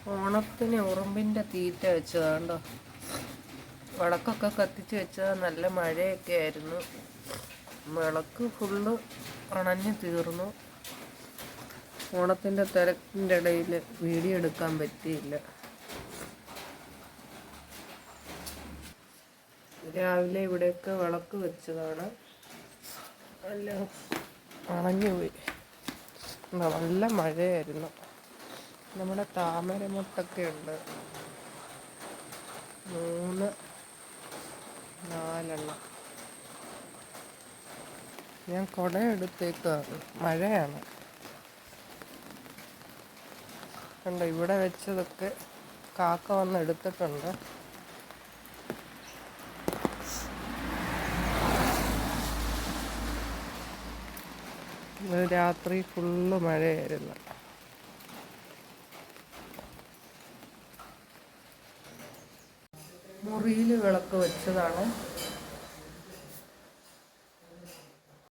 ഓണത്തിന് ഉറുമ്പിൻ്റെ തീറ്റ വെച്ചതാണ്ടോ. വിളക്കൊക്കെ കത്തിച്ച് വെച്ചത്. നല്ല മഴയൊക്കെ ആയിരുന്നു. വിളക്ക് ഫുള്ള് അണഞ്ഞു തീർന്നു. ഓണത്തിൻ്റെ തിരക്കിൻ്റെ ഇടയിൽ വീഡിയോ എടുക്കാൻ പറ്റിയില്ല. രാവിലെ ഇവിടെയൊക്കെ വിളക്ക് വെച്ചതാണ്. എല്ലാം അണഞ്ഞുപോയി. നല്ല മഴയായിരുന്നു. നമ്മുടെ താമരമുട്ടൊക്കെ ഉണ്ട്. 3, 4 ഞാൻ കുട എടുത്തേക്കാണ്. മഴയാണ്. കണ്ടോ, ഇവിടെ വെച്ചതൊക്കെ കാക്ക വന്ന് എടുത്തിട്ടുണ്ട്. രാത്രി ഫുള്ള് മഴയായിരുന്നു. മുറിയിൽ വിളക്ക് വെച്ചതാണ്.